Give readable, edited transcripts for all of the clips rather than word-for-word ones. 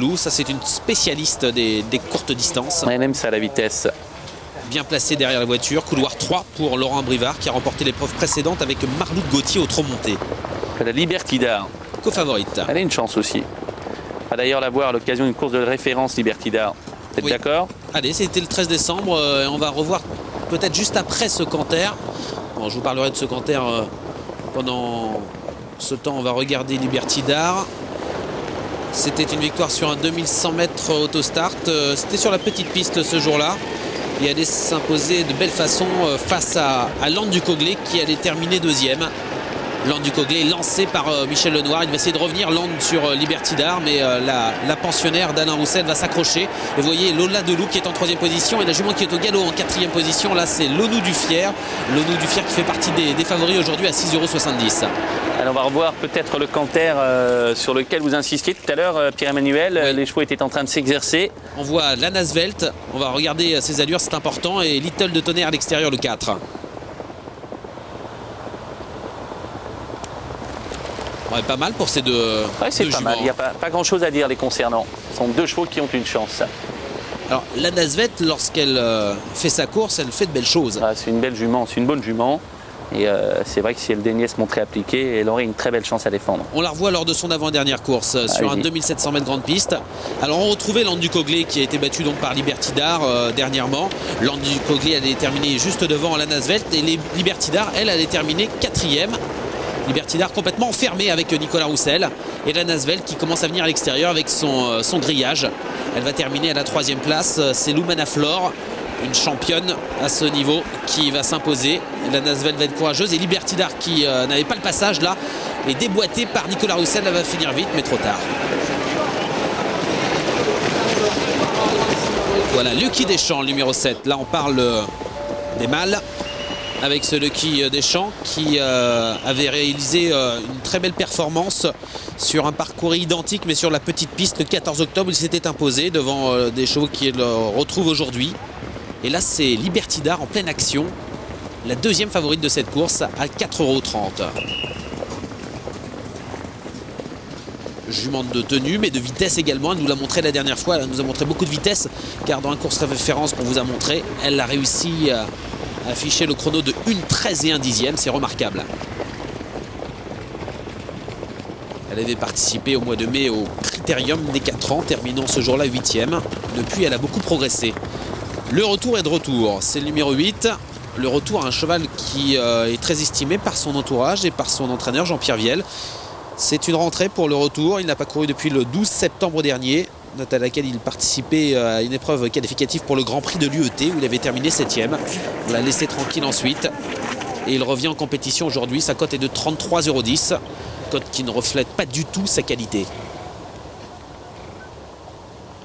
Loup. Ça, c'est une spécialiste des courtes distances. Elle aime ça, la vitesse. Bien placée derrière la voiture. Couloir 3 pour Laurent Brivard qui a remporté l'épreuve précédente avec Marloute Gauthier au trot monté. La Libertidar. Co-favorite. Elle a une chance aussi. On va d'ailleurs la voir à l'occasion d'une course de référence Libertidar. Vous êtes d'accord? Allez, c'était le 13 décembre. Et on va revoir peut-être juste après ce Canter. Bon, je vous parlerai de ce Canter pendant ce temps. On va regarder Libertidar. C'était une victoire sur un 2100 mètres autostart. C'était sur la petite piste ce jour-là. Et allait s'imposer de belle façon face à Land du Coglé qui allait terminer deuxième. Land du Coglé lancé par Michel Lenoir. Il va essayer de revenir Land sur Libertidar, mais la pensionnaire d'Alain Roussel va s'accrocher. Et vous voyez Lola Deloup qui est en troisième position et la jument qui est au galop en quatrième position. Là, c'est Lonou du Fier. Lonou du Fier qui fait partie des favoris aujourd'hui à 6,70 €. Alors on va revoir peut-être le Canter sur lequel vous insistiez tout à l'heure, Pierre-Emmanuel. Oui. Les chevaux étaient en train de s'exercer. On voit Lanasvelt. On va regarder ses allures, c'est important. Et Little de Tonnerre à l'extérieur, le 4. Ouais, pas mal pour ces deux. Ouais, c'est deux pas mal. juments. Il n'y a pas grand-chose à dire les concernant. Ce sont deux chevaux qui ont une chance. Alors, Lanasvelt, lorsqu'elle fait sa course, elle fait de belles choses. Ah, c'est une belle jument, c'est une bonne jument. Et c'est vrai que si elle daignait se montrer appliquée, elle aurait une très belle chance à défendre. On la revoit lors de son avant-dernière course sur un 2700 mètres grande piste. Alors on retrouvait Land du Coglé qui a été battu donc par Libertidar dernièrement. Land du Coglé allait terminer juste devant Lanasvelt et Libertidar, elle, allait terminer quatrième. Libertidar complètement enfermé avec Nicolas Roussel. Et Lanasvelt qui commence à venir à l'extérieur avec son grillage. Elle va terminer à la troisième place. C'est Lou Manaflore, une championne à ce niveau qui va s'imposer. Lanasvelt va être courageuse et Libertidar qui n'avait pas le passage là est déboîté par Nicolas Roussel. Elle va finir vite mais trop tard. Voilà, Lucky Deschamps, le numéro 7. Là on parle des mâles avec ce Lucky Deschamps qui avait réalisé une très belle performance sur un parcours identique mais sur la petite piste le 14 octobre. Il s'était imposé devant des chevaux qui le retrouvent aujourd'hui. Et là, c'est Libertidar en pleine action. La deuxième favorite de cette course à 4,30 €. Jument de tenue, mais de vitesse également. Elle nous l'a montré la dernière fois. Elle nous a montré beaucoup de vitesse, car dans la course référence qu'on vous a montré, elle a réussi à afficher le chrono de 1,13 et 1 dixième. C'est remarquable. Elle avait participé au mois de mai au Critérium des 4 ans, terminant ce jour-là 8e. Depuis, elle a beaucoup progressé. Le retour est de retour, c'est le numéro 8. Le retour à un cheval qui est très estimé par son entourage et par son entraîneur Jean-Pierre Viel. C'est une rentrée pour le retour. Il n'a pas couru depuis le 12 septembre dernier, date à laquelle il participait à une épreuve qualificative pour le Grand Prix de l'UET où il avait terminé 7e. On l'a laissé tranquille ensuite. Et il revient en compétition aujourd'hui. Sa cote est de 33,10 €. Cote qui ne reflète pas du tout sa qualité.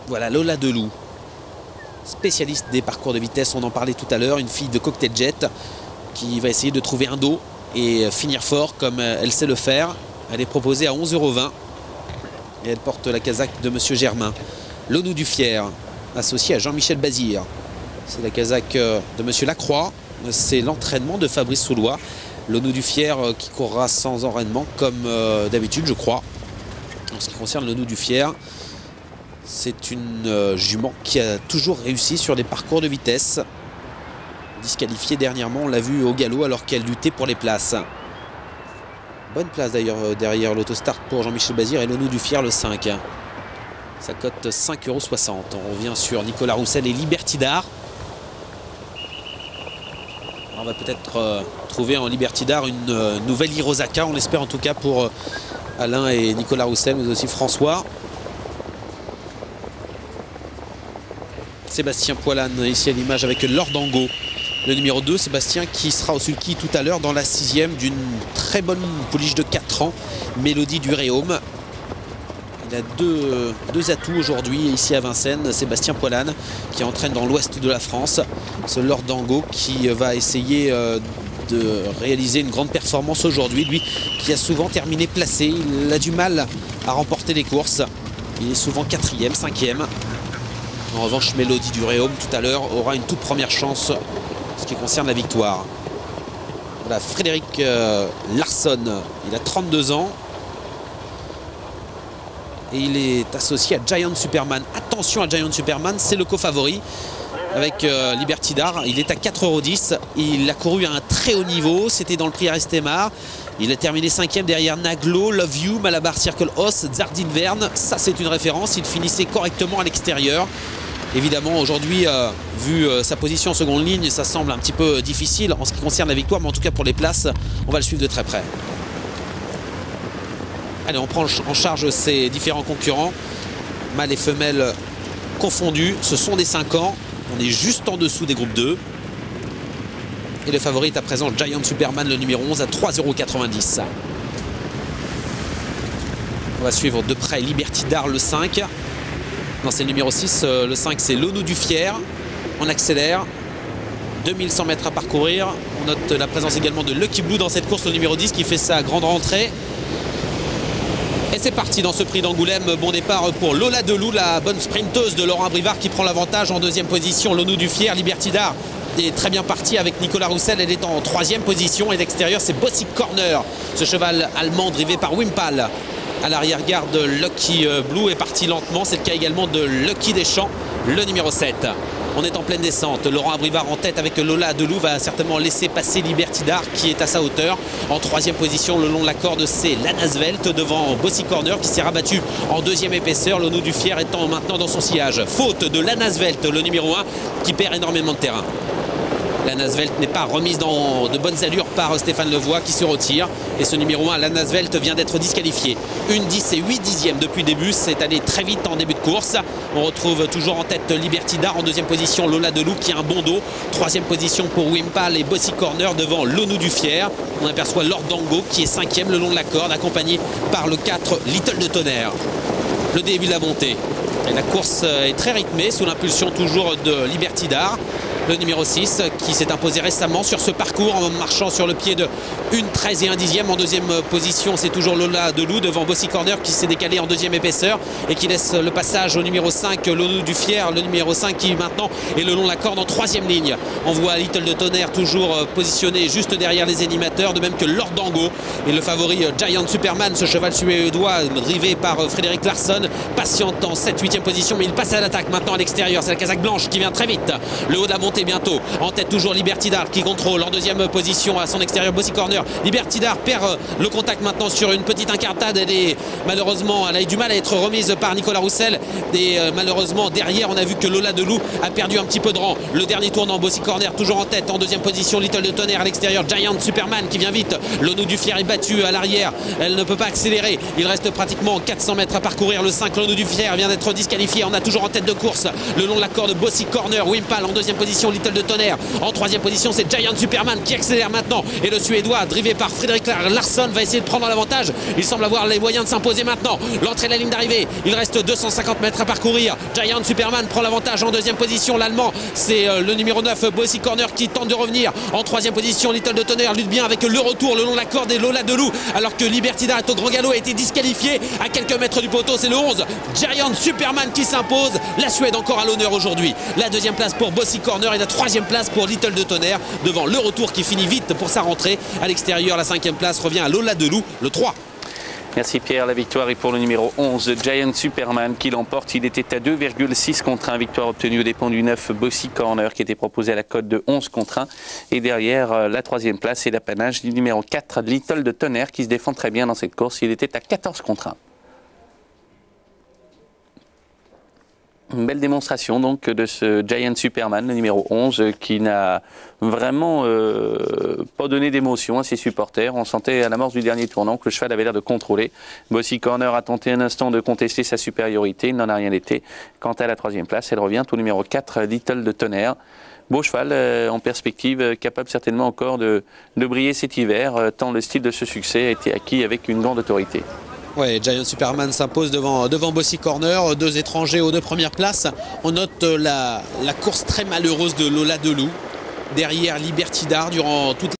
Voilà, Lola Deloup, spécialiste des parcours de vitesse, on en parlait tout à l'heure, une fille de Cocktail Jet qui va essayer de trouver un dos et finir fort comme elle sait le faire. Elle est proposée à 11,20 € et elle porte la casaque de Monsieur Germain. Lonou du Fier, associé à Jean-Michel Bazir. C'est la casaque de Monsieur Lacroix, c'est l'entraînement de Fabrice Soulois. Lonou du Fier qui courra sans entraînement comme d'habitude je crois. En ce qui concerne Lonou du Fier, c'est une jument qui a toujours réussi sur des parcours de vitesse. Disqualifiée dernièrement, on l'a vu au galop alors qu'elle luttait pour les places. Bonne place d'ailleurs derrière l'autostart pour Jean-Michel Bazir et Lonou du Fier le 5. Ça cote 5,60 €. On revient sur Nicolas Roussel et Libertidar. On va peut-être trouver en Libertidar une nouvelle Hirosaka, on l'espère en tout cas pour Alain et Nicolas Roussel, mais aussi François. Sébastien Poilane ici à l'image avec Lordango, le numéro 2. Sébastien qui sera au sulky tout à l'heure dans la 6e d'une très bonne pouliche de 4 ans, Mélodie du Réaume. Il a deux atouts aujourd'hui ici à Vincennes. Sébastien Poilane qui entraîne dans l'ouest de la France. Ce Lordango qui va essayer de réaliser une grande performance aujourd'hui. Lui qui a souvent terminé placé. Il a du mal à remporter les courses. Il est souvent 4e, 5e. En revanche, Mélodie du Réaume tout à l'heure aura une toute première chance en ce qui concerne la victoire. Voilà, Frédéric Larsson, il a 32 ans. et il est associé à Giant Superman. Attention à Giant Superman, c'est le co-favori avec Libertidar. Il est à 4,10 €. Il a couru à un très haut niveau. C'était dans le prix Arestemar. Il a terminé 5e derrière Naglo, Love You, Malabar Circle Os, Zardinverne. Ça, c'est une référence. Il finissait correctement à l'extérieur. Évidemment, aujourd'hui, vu sa position en seconde ligne, ça semble un petit peu difficile en ce qui concerne la victoire. Mais en tout cas, pour les places, on va le suivre de très près. Allez, on prend en charge ces différents concurrents. Mâles et femelles confondus. Ce sont des 5 ans. On est juste en dessous des groupes 2. Et le favori est à présent Giant Superman, le numéro 11, à 3,90 €. On va suivre de près Libertidar, le 5. Non, c'est le numéro 6. Le 5, c'est Lonou du Fier. On accélère. 2100 mètres à parcourir. On note la présence également de Lucky Blue dans cette course, le numéro 10, qui fait sa grande rentrée. Et c'est parti dans ce prix d'Angoulême. Bon départ pour Lola Delou, la bonne sprinteuse de Laurent Brivard, qui prend l'avantage en deuxième position. Lonou du Fier, Libertidar est très bien parti avec Nicolas Roussel. Elle est en 3e position. Et l'extérieur, c'est Bossy Corner, ce cheval allemand drivé par Wimpal. À l'arrière-garde, Lucky Blue est parti lentement. C'est le cas également de Lucky Deschamps, le numéro 7. On est en pleine descente. Laurent Abrivard en tête avec Lola Delou va certainement laisser passer Libertidar qui est à sa hauteur. En 3e position, le long de la corde, c'est Lanasvelt devant Bossy Corner qui s'est rabattu en 2e épaisseur. Lonou du Fier étant maintenant dans son sillage. Faute de Lanasvelt, le numéro 1, qui perd énormément de terrain. Lanasvelt n'est pas remise dans de bonnes allures par Stéphane Levoix qui se retire. Et ce numéro 1, Lanasvelt, vient d'être disqualifié. 1,10 et 8 dixièmes depuis le début. C'est allé très vite en début de course. On retrouve toujours en tête Libertidar. En 2e position, Lola Delou qui a un bon dos. 3e position pour Wimpal et Bossy Corner devant Lonou du Fier. On aperçoit Lord Dango qui est 5e le long de la corde, accompagné par le 4 Little de Tonnerre. Le début de la montée. Et la course est très rythmée sous l'impulsion toujours de Libertidar. Le numéro 6 qui s'est imposé récemment sur ce parcours en marchant sur le pied de 1,13 et 1 dixième. En 2e position, c'est toujours Lola Delou devant Bossy Corner qui s'est décalé en 2e épaisseur et qui laisse le passage au numéro 5, Lonou du Fier, le numéro 5 qui maintenant est le long de la corde en 3e ligne. On voit Little de Tonnerre toujours positionné juste derrière les animateurs, de même que Lord Dango et le favori Giant Superman, ce cheval suédois drivé par Frédéric Larsson, patiente en 7-8e position, mais il passe à l'attaque maintenant à l'extérieur. C'est la casaque blanche qui vient très vite. Le haut de la montée bientôt. En tête toujours Libertidar qui contrôle en 2e position à son extérieur Bossy Corner. Libertidar perd le contact maintenant sur une petite incartade. Elle a eu du mal à être remise par Nicolas Roussel. Et malheureusement derrière on a vu que Lola Delou a perdu un petit peu de rang. Le dernier tournant, Bossy Corner toujours en tête. En 2e position, Little de Tonnerre à l'extérieur. Giant Superman qui vient vite. Lonou du Fier est battu à l'arrière. Elle ne peut pas accélérer. Il reste pratiquement 400 mètres à parcourir. Le 5, Lonou du Fier, vient d'être disqualifié. On a toujours en tête de course le long de la corde Bossy Corner. Wimpal en 2e position, Little de Tonnerre. En 3e position, c'est Giant Superman qui accélère maintenant. Et le Suédois, drivé par Frédéric Larsson, va essayer de prendre l'avantage. Il semble avoir les moyens de s'imposer maintenant. L'entrée de la ligne d'arrivée. Il reste 250 mètres à parcourir. Giant Superman prend l'avantage en 2e position. L'Allemand, c'est le numéro 9, Bossy Corner, qui tente de revenir. En 3e position, Little de Tonnerre lutte bien avec le retour le long de la corde et Lola Delou. Alors que Libertidar est au grand galop, a été disqualifié à quelques mètres du poteau. C'est le 11, Giant Superman, qui s'impose. La Suède encore à l'honneur aujourd'hui. La 2e place pour Bossy Corner et la 3e place pour Little de Tonnerre devant le retour qui finit vite pour sa rentrée. À l'extérieur, la 5e place revient à Lola Delou, le 3. Merci Pierre. La victoire est pour le numéro 11, Giant Superman, qui l'emporte. Il était à 2,6 contre 1. Victoire obtenue aux dépens du 9, Bossy Corner, qui était proposé à la cote de 11 contre 1. Et derrière, la 3e place et l'apanage du numéro 4, Little de Tonnerre, qui se défend très bien dans cette course. Il était à 14 contre 1. Une belle démonstration donc de ce Giant Superman, le numéro 11, qui n'a vraiment pas donné d'émotion à ses supporters. On sentait à l'amorce du dernier tournant que le cheval avait l'air de contrôler. Bossy Corner a tenté un instant de contester sa supériorité, il n'en a rien été. Quant à la 3e place, elle revient au numéro 4, Little de Tonnerre. Beau cheval en perspective, capable certainement encore de briller cet hiver, tant le style de ce succès a été acquis avec une grande autorité. Ouais, Giant Superman s'impose devant Bossy Corner, 2 étrangers aux 2 premières places. On note la course très malheureuse de Lola Delou. Derrière Libertidar durant toute